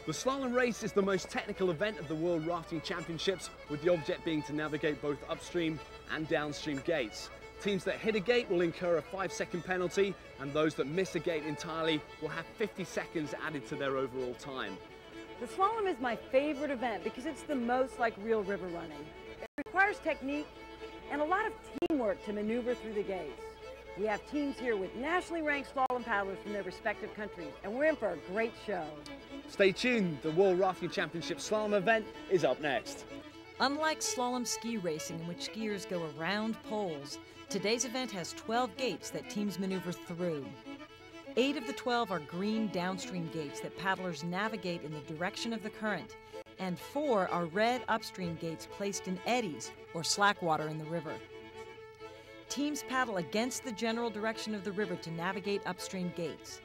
The slalom race is the most technical event of the World Rafting Championships, with the object being to navigate both upstream and downstream gates. Teams that hit a gate will incur a 5-second penalty, and those that miss a gate entirely will have 50 seconds added to their overall time. The slalom is my favorite event because it's the most like real river running. It requires technique and a lot of teamwork to maneuver through the gates. We have teams here with nationally ranked slalom paddlers from their respective countries, and we're in for a great show. Stay tuned, the World Rafting Championship slalom event is up next. Unlike slalom ski racing, in which skiers go around poles, today's event has 12 gates that teams maneuver through. 8 of the 12 are green downstream gates that paddlers navigate in the direction of the current, and 4 are red upstream gates placed in eddies or slack water in the river. Teams paddle against the general direction of the river to navigate upstream gates.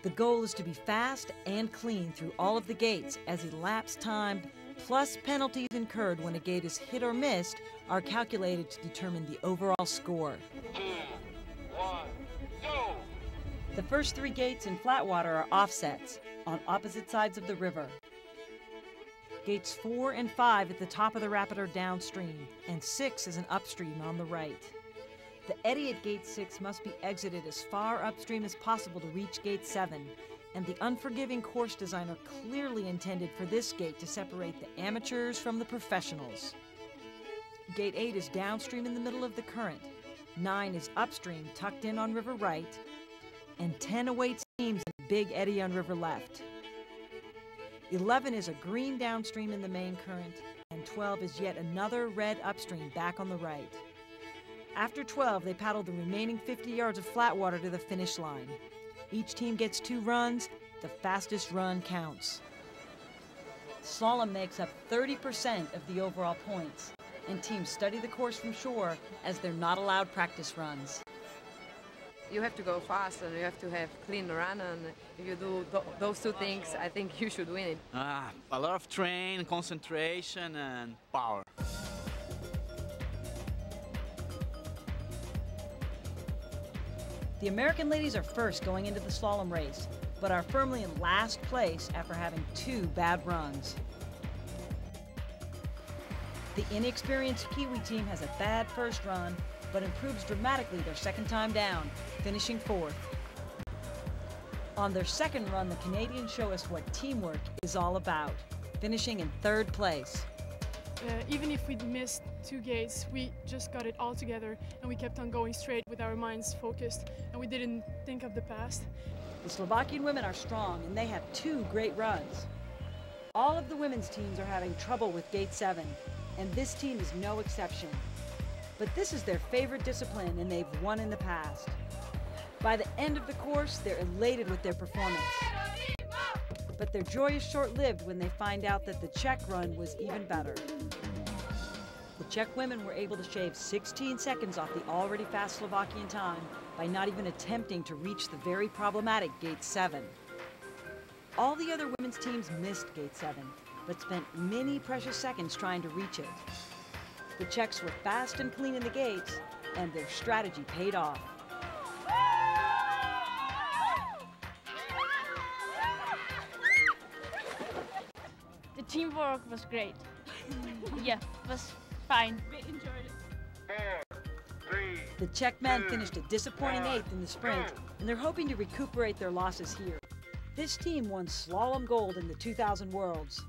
The goal is to be fast and clean through all of the gates, as elapsed time plus penalties incurred when a gate is hit or missed are calculated to determine the overall score. 2, 1, go! The first 3 gates in flat water are offsets on opposite sides of the river. Gates 4 and 5 at the top of the rapid are downstream, and 6 is an upstream on the right. The eddy at Gate 6 must be exited as far upstream as possible to reach Gate 7, and the unforgiving course designer clearly intended for this gate to separate the amateurs from the professionals. Gate 8 is downstream in the middle of the current, 9 is upstream tucked in on river right, and 10 awaits teams in a big eddy on river left. 11 is a green downstream in the main current, and 12 is yet another red upstream back on the right. After 12, they paddle the remaining 50 yards of flat water to the finish line. Each team gets 2 runs. The fastest run counts. Slalom makes up 30% of the overall points, and teams study the course from shore as they're not allowed practice runs. You have to go fast and you have to have clean run, and if you do those 2 things, I think you should win it. A lot of train, concentration and power. The American ladies are first going into the slalom race, but are firmly in last place after having 2 bad runs. The inexperienced Kiwi team has a bad first run, but improves dramatically their second time down, finishing 4th. On their second run, the Canadians show us what teamwork is all about, finishing in 3rd place. Even if we missed 2 gates, we just got it all together and we kept on going straight with our minds focused, and we didn't think of the past. The Slovakian women are strong and they have 2 great runs. All of the women's teams are having trouble with Gate 7, and this team is no exception. But this is their favorite discipline and they've won in the past. By the end of the course, they're elated with their performance. But their joy is short-lived when they find out that the Czech run was even better. The Czech women were able to shave 16 seconds off the already fast Slovakian time by not even attempting to reach the very problematic Gate 7. All the other women's teams missed Gate 7, but spent many precious seconds trying to reach it. The Czechs were fast and clean in the gates, and their strategy paid off. The teamwork was great. Yeah, it was fine. We enjoyed it. 4, 3, The Czech men finished a disappointing 8th in the sprint, and they're hoping to recuperate their losses here. This team won slalom gold in the 2000 Worlds.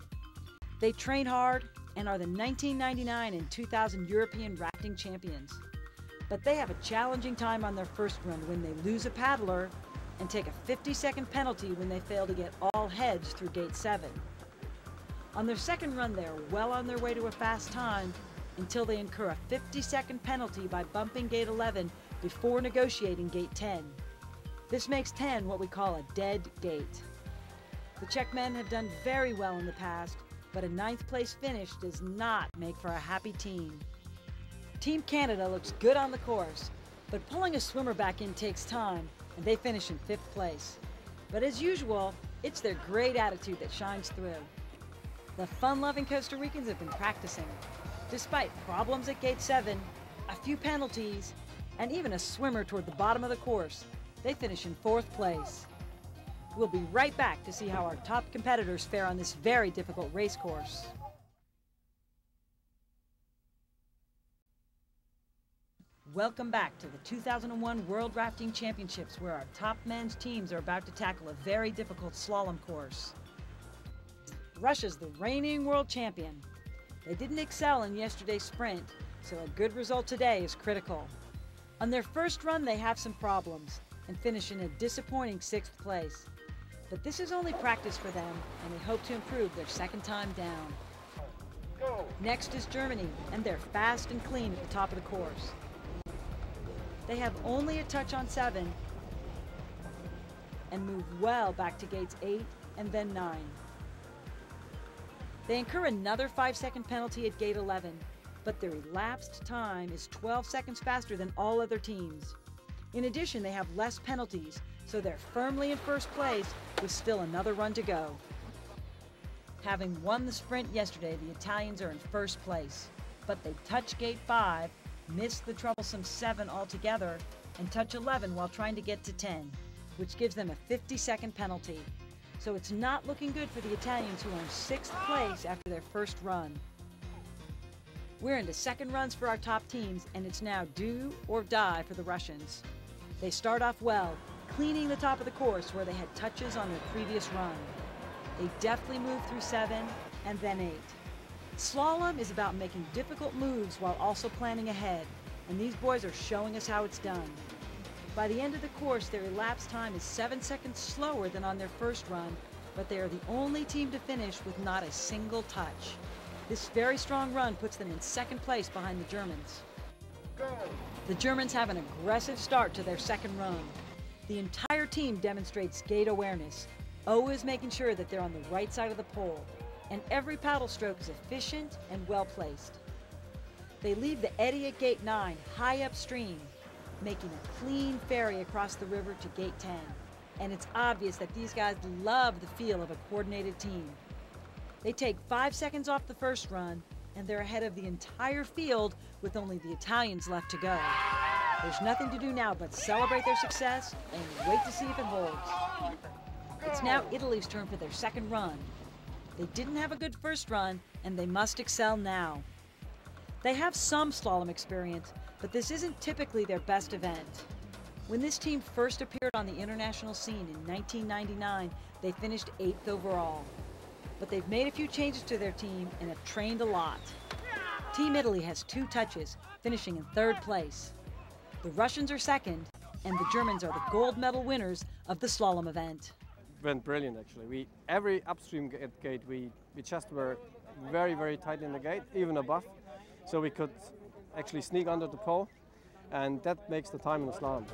They train hard and are the 1999 and 2000 European rafting champions. But they have a challenging time on their first run when they lose a paddler and take a 50-second penalty when they fail to get all heads through Gate 7. On their second run, they are well on their way to a fast time until they incur a 50-second penalty by bumping Gate 11 before negotiating Gate 10. This makes 10 what we call a dead gate. The Czech men have done very well in the past, but a 9th place finish does not make for a happy team. Team Canada looks good on the course, but pulling a swimmer back in takes time, and they finish in 5th place. But as usual, it's their great attitude that shines through. The fun-loving Costa Ricans have been practicing. Despite problems at Gate 7, a few penalties, and even a swimmer toward the bottom of the course, they finish in 4th place. We'll be right back to see how our top competitors fare on this very difficult race course. Welcome back to the 2001 World Rafting Championships, where our top men's teams are about to tackle a very difficult slalom course. Russia's the reigning world champion. They didn't excel in yesterday's sprint, so a good result today is critical. On their first run, they have some problems and finish in a disappointing 6th place. But this is only practice for them, and they hope to improve their second time down. Next is Germany, and they're fast and clean at the top of the course. They have only a touch on 7 and move well back to gates 8 and then 9. They incur another 5-second penalty at gate 11, but their elapsed time is 12 seconds faster than all other teams. In addition, they have less penalties, so they're firmly in first place with still another run to go. Having won the sprint yesterday, the Italians are in first place, but they touch gate 5, miss the troublesome 7 altogether, and touch 11 while trying to get to 10, which gives them a 50-second penalty. So it's not looking good for the Italians, who are in 6th place after their first run. We're into second runs for our top teams, and it's now do or die for the Russians. They start off well, cleaning the top of the course where they had touches on their previous run. They deftly move through 7 and then 8. Slalom is about making difficult moves while also planning ahead, and these boys are showing us how it's done. By the end of the course, their elapsed time is 7 seconds slower than on their first run, but they are the only team to finish with not a single touch. This very strong run puts them in 2nd place behind the Germans. The Germans have an aggressive start to their second run. The entire team demonstrates gate awareness, always making sure that they're on the right side of the pole, and every paddle stroke is efficient and well placed. They leave the eddy at gate 9 high upstream, making a clean ferry across the river to gate 10. And it's obvious that these guys love the feel of a coordinated team. They take 5 seconds off the first run, and they're ahead of the entire field with only the Italians left to go. There's nothing to do now but celebrate their success and wait to see if it holds. It's now Italy's turn for their second run. They didn't have a good first run, and they must excel now. They have some slalom experience, but this isn't typically their best event. When this team first appeared on the international scene in 1999, they finished 8th overall. But they've made a few changes to their team and have trained a lot. Team Italy has 2 touches, finishing in 3rd place. The Russians are 2nd, and the Germans are the gold medal winners of the slalom event. Went brilliant, actually. Every upstream gate, we just were very, very tight in the gate, even above, so we could actually sneak under the pole, and that makes the time in the slalom.